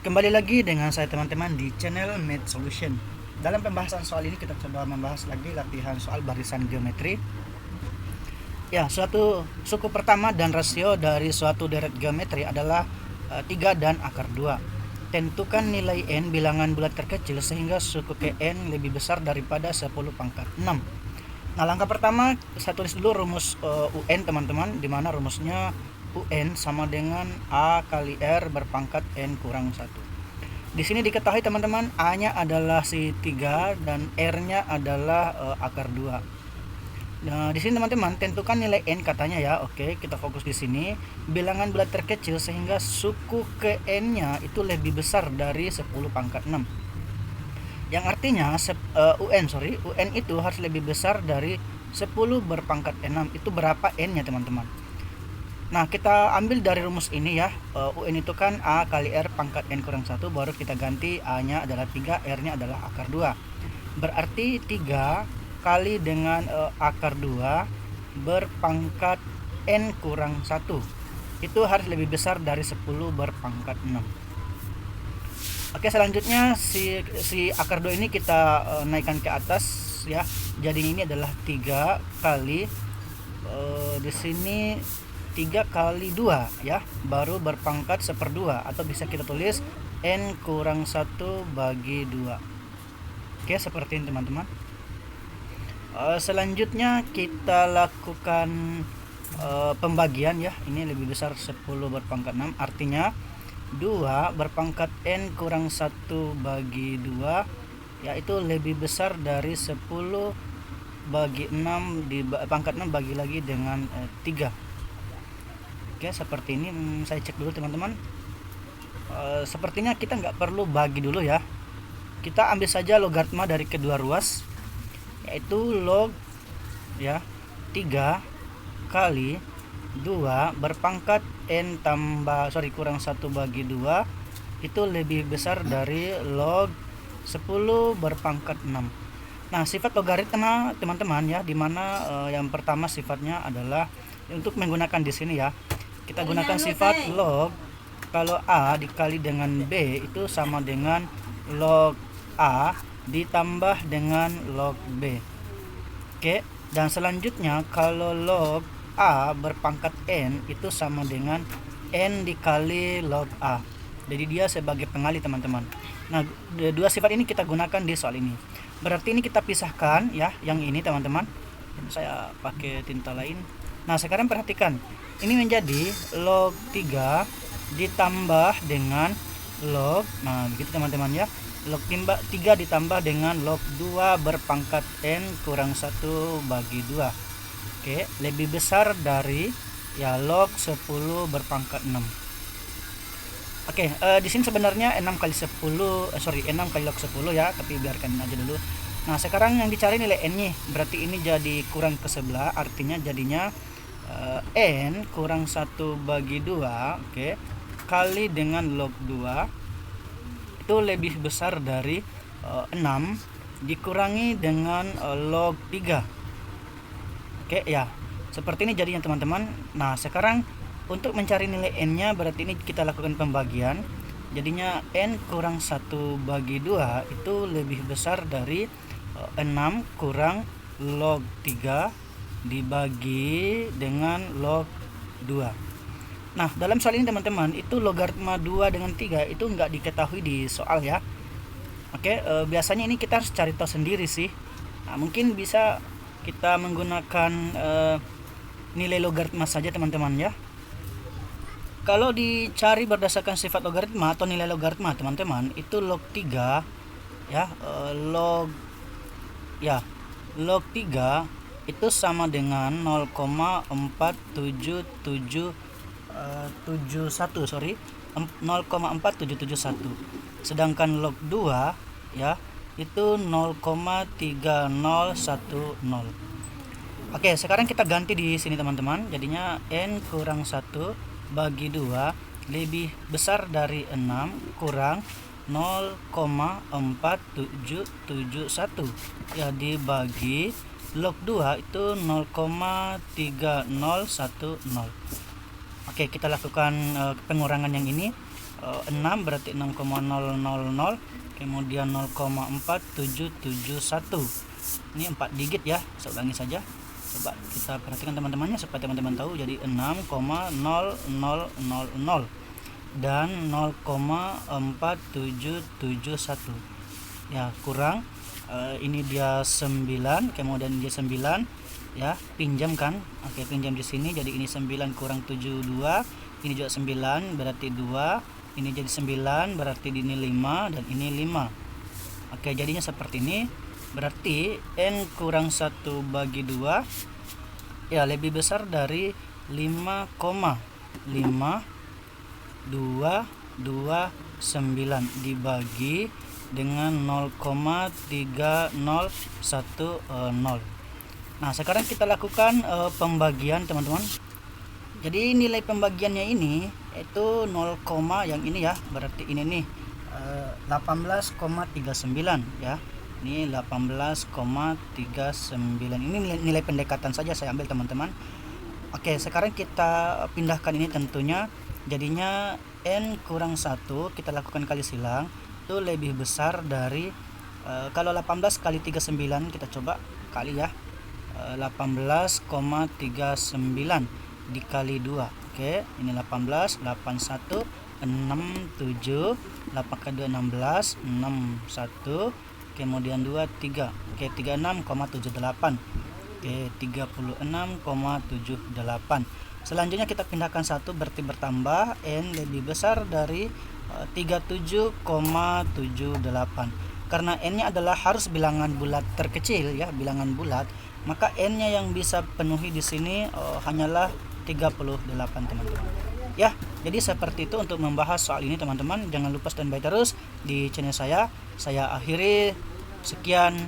Kembali lagi dengan saya teman-teman di channel Math Solution. Dalam pembahasan soal ini kita coba membahas lagi latihan soal barisan geometri. Ya, suatu suku pertama dan rasio dari suatu deret geometri adalah 3 dan akar 2. Tentukan nilai n bilangan bulat terkecil sehingga suku ke n lebih besar daripada 10 pangkat 6. Nah, langkah pertama saya tulis dulu rumus UN teman-teman, di mana rumusnya UN sama dengan A kali R berpangkat N kurang 1. Di sini diketahui teman-teman, A-nya adalah si 3 dan R-nya adalah akar 2. Nah, di sini teman-teman tentukan nilai N katanya ya. Oke, kita fokus di sini. Bilangan bulat terkecil sehingga suku ke N-nya itu lebih besar dari 10 pangkat 6. Yang artinya UN itu harus lebih besar dari 10 berpangkat 6. Itu berapa N-nya teman-teman? Nah, kita ambil dari rumus ini ya. UN itu kan A kali R pangkat N kurang 1, baru kita ganti A-nya adalah 3, R-nya adalah akar 2. Berarti 3 kali dengan akar 2 berpangkat N kurang 1. Itu harus lebih besar dari 10 berpangkat 6. Oke, selanjutnya si akar 2 ini kita naikkan ke atas ya. Jadi ini adalah 3 kali di sini 3 kali 2 ya, baru berpangkat 1/2 atau bisa kita tulis N kurang 1 bagi 2. Oke, seperti ini teman-teman. Selanjutnya kita lakukan pembagian ya. Ini lebih besar 10 berpangkat 6, artinya 2 berpangkat N kurang 1 bagi 2 yaitu lebih besar dari 10 bagi 6 di pangkat 6 bagi lagi dengan 3. Oke, seperti ini. Saya cek dulu teman-teman. Sepertinya kita nggak perlu bagi dulu ya. Kita ambil saja logaritma dari kedua ruas, yaitu log ya 3 kali 2 berpangkat N kurang 1 bagi 2 itu lebih besar dari log 10 berpangkat 6. Nah, sifat logaritma teman-teman ya, dimana yang pertama sifatnya adalah untuk menggunakan di sini ya, kita gunakan sifat log. Kalau A dikali dengan B itu sama dengan log A ditambah dengan log B. Oke, dan selanjutnya kalau log A berpangkat N itu sama dengan N dikali log A. Jadi dia sebagai pengali teman-teman. Nah, dua sifat ini kita gunakan di soal ini. Berarti ini kita pisahkan ya, yang ini teman-teman. Saya pakai tinta lain. Nah, sekarang perhatikan. Ini menjadi log 3 ditambah dengan log, nah begitu teman-teman ya. Log 3 ditambah dengan log 2 berpangkat N kurang 1 bagi 2. Oke, lebih besar dari ya log 10 berpangkat 6. Oke, di sini sebenarnya 6 kali log 10 ya, tapi biarkan aja dulu. Nah, sekarang yang dicari nilai N-nya. Berarti ini jadi kurang ke sebelah, artinya jadinya N kurang 1 bagi 2, oke, kali dengan log 2 itu lebih besar dari 6 dikurangi dengan log 3. Oke ya, seperti ini jadinya teman-teman. Nah, sekarang untuk mencari nilai N-nya berarti ini kita lakukan pembagian. Jadinya N kurang 1 bagi 2 itu lebih besar dari 6 kurang log 3 dibagi dengan log 2. Nah, dalam soal ini teman-teman, itu logaritma 2 dengan 3 itu nggak diketahui di soal ya. Oke, biasanya ini kita harus cari tahu sendiri sih. Nah, mungkin bisa kita menggunakan nilai logaritma saja teman-teman ya. Kalau dicari berdasarkan sifat logaritma atau nilai logaritma teman-teman, itu log 3 ya, log 3 itu sama dengan 0,4771. Sedangkan log 2 ya itu 0,3010. Oke, sekarang kita ganti di sini teman-teman. Jadinya N kurang 1 bagi 2 lebih besar dari 6 kurang 0,4771 ya, dibagi log 2 itu 0,3010. Oke, kita lakukan pengurangan yang ini. 6 berarti 6,000, kemudian 0,4771. Ini 4 digit ya, saya ulangi saja. Coba kita perhatikan teman-temannya supaya teman-teman tahu. Jadi 6,0000 dan 0,4771 ya, kurang ini dia 9, kemudian dia 9 ya, pinjam kan. Oke, pinjam di sini, jadi ini 9 kurang 72, ini juga 9 berarti 2, ini jadi 9 berarti ini 5 dan ini 5. Oke, jadinya seperti ini. Berarti n kurang 1 bagi 2 ya lebih besar dari 5,52229 dibagi dengan 0,3010. Nah, sekarang kita lakukan pembagian teman-teman. Jadi nilai pembagiannya ini itu 0, yang ini ya, berarti ini nih 18,39 ya. Ini 18,39. Ini nilai pendekatan saja saya ambil teman-teman. Oke, sekarang kita pindahkan ini tentunya. Jadinya n kurang 1 kita lakukan kali silang itu lebih besar dari kalau 18 kali 39 kita coba kali ya, 18,39 dikali 2. Oke, ini 18, 81, 67, 8 ke 2 16, 61, kemudian 2 3. Oke, 36,78. Oke, 36,78. Selanjutnya kita pindahkan 1 berarti bertambah, n lebih besar dari 37,78. Karena n-nya adalah harus bilangan bulat terkecil ya, bilangan bulat, maka n-nya yang bisa penuhi di sini hanyalah 38 teman-teman. Ya, jadi seperti itu untuk membahas soal ini teman-teman. Jangan lupa standby terus di channel saya. Saya akhiri, sekian.